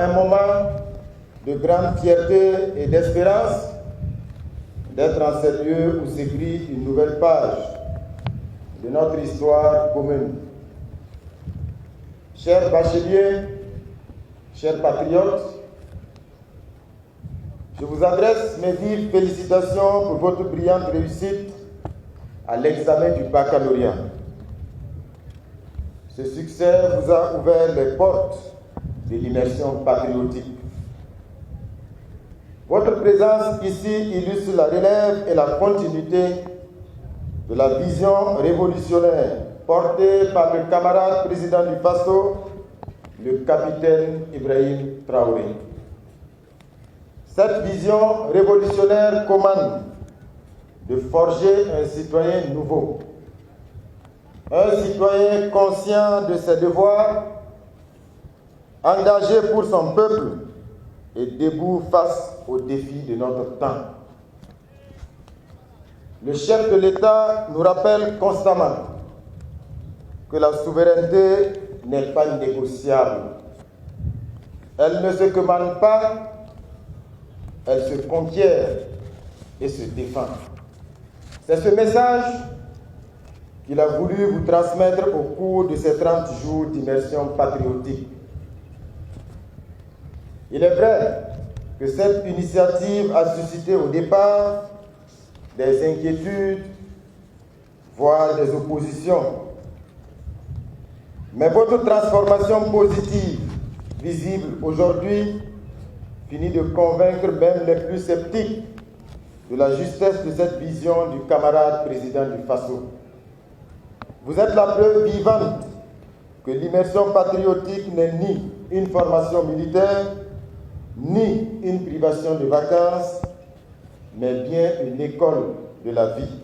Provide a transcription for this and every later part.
un moment de grande fierté et d'espérance d'être en ce lieu où s'écrit une nouvelle page de notre histoire commune. Chers bacheliers, chers patriotes, je vous adresse mes vives félicitations pour votre brillante réussite à l'examen du baccalauréat. Ce succès vous a ouvert les portes de l'immersion patriotique. Votre présence ici illustre la relève et la continuité de la vision révolutionnaire portée par le camarade président du FASO, le capitaine Ibrahim Traoré. Cette vision révolutionnaire commande de forger un citoyen nouveau, un citoyen conscient de ses devoirs, engagé pour son peuple et debout face aux défis de notre temps. Le chef de l'État nous rappelle constamment que la souveraineté n'est pas négociable. Elle ne se commande pas, elle se conquiert et se défend. C'est ce message qu'il a voulu vous transmettre au cours de ces 30 jours d'immersion patriotique. Il est vrai que cette initiative a suscité au départ des inquiétudes, voire des oppositions. Mais votre transformation positive, visible aujourd'hui, finit de convaincre même les plus sceptiques de la justesse de cette vision du camarade président du FASO. Vous êtes la preuve vivante que l'immersion patriotique n'est ni une formation militaire, ni une privation de vacances, mais bien une école de la vie.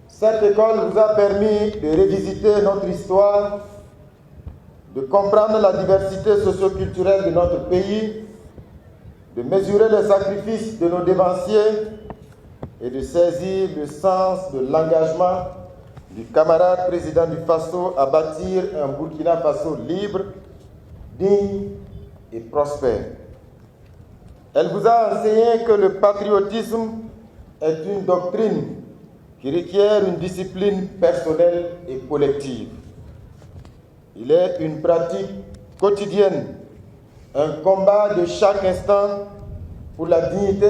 Cette école vous a permis de revisiter notre histoire, de comprendre la diversité socio-culturelle de notre pays, de mesurer les sacrifices de nos dévanciers et de saisir le sens de l'engagement du camarade président du FASO à bâtir un Burkina Faso libre, digne et prospère. Elle vous a enseigné que le patriotisme est une doctrine qui requiert une discipline personnelle et collective. Il est une pratique quotidienne, un combat de chaque instant pour la dignité,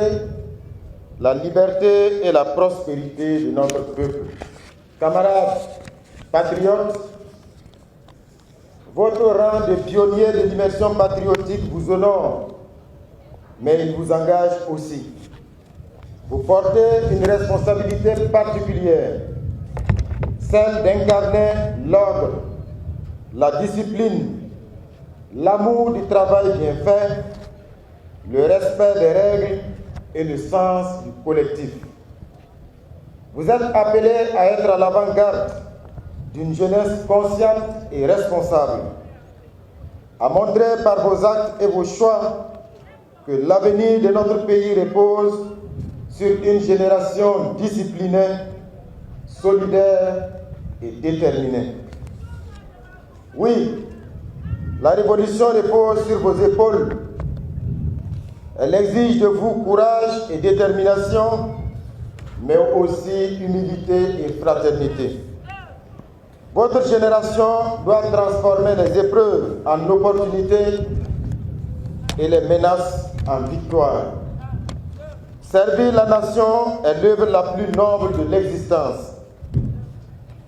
la liberté et la prospérité de notre peuple. Camarades, patriotes, votre rang de pionnier de l'immersion patriotique vous honore, mais il vous engage aussi. Vous portez une responsabilité particulière, celle d'incarner l'ordre, la discipline, l'amour du travail bien fait, le respect des règles et le sens du collectif. Vous êtes appelés à être à l'avant-garde d'une jeunesse consciente et responsable, à montrer par vos actes et vos choix que l'avenir de notre pays repose sur une génération disciplinée, solidaire et déterminée. Oui, la révolution repose sur vos épaules. Elle exige de vous courage et détermination, mais aussi humilité et fraternité. Votre génération doit transformer les épreuves en opportunités et les menaces en victoire. Servir la nation est l'œuvre la plus noble de l'existence.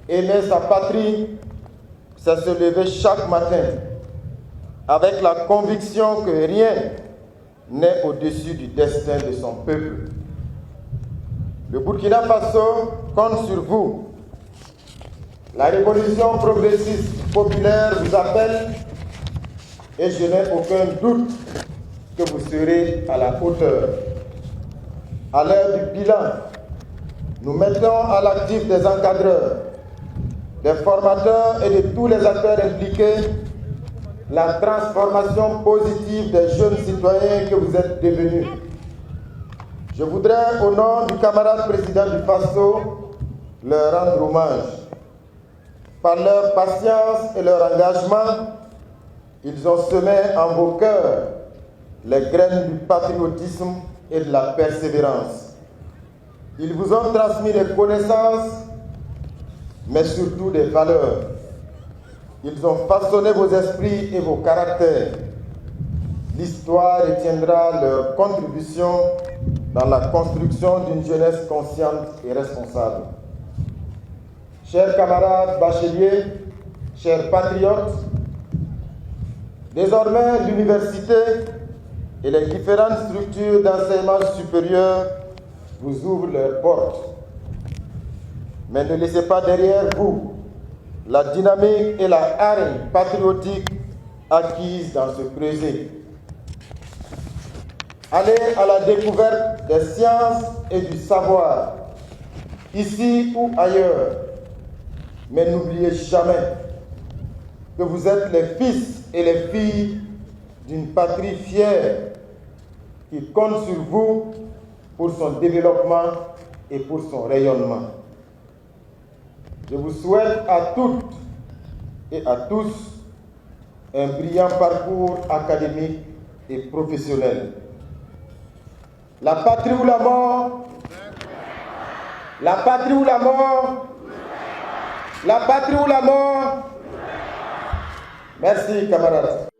Aimer sa patrie, c'est se lever chaque matin avec la conviction que rien n'est au-dessus du destin de son peuple. Le Burkina Faso compte sur vous. La révolution progressiste populaire vous appelle et je n'ai aucun doute que vous serez à la hauteur. À l'heure du bilan, nous mettons à l'actif des encadreurs, des formateurs et de tous les acteurs impliqués la transformation positive des jeunes citoyens que vous êtes devenus. Je voudrais, au nom du camarade président du FASO, leur rendre hommage. Par leur patience et leur engagement, Ils ont semé en vos cœurs les graines du patriotisme et de la persévérance. Ils vous ont transmis des connaissances, mais surtout des valeurs. Ils ont façonné vos esprits et vos caractères. L'histoire retiendra leur contribution dans la construction d'une jeunesse consciente et responsable. Chers camarades bacheliers, chers patriotes, désormais l'université et les différentes structures d'enseignement supérieur vous ouvrent leurs portes. Mais ne laissez pas derrière vous la dynamique et la hargne patriotique acquises dans ce creuset. Allez à la découverte des sciences et du savoir, ici ou ailleurs. Mais n'oubliez jamais que vous êtes les fils et les filles d'une patrie fière qui compte sur vous pour son développement et pour son rayonnement. Je vous souhaite à toutes et à tous un brillant parcours académique et professionnel. La patrie ou la mort? La patrie ou la mort? La patrie ou la mort? Merci, camarades.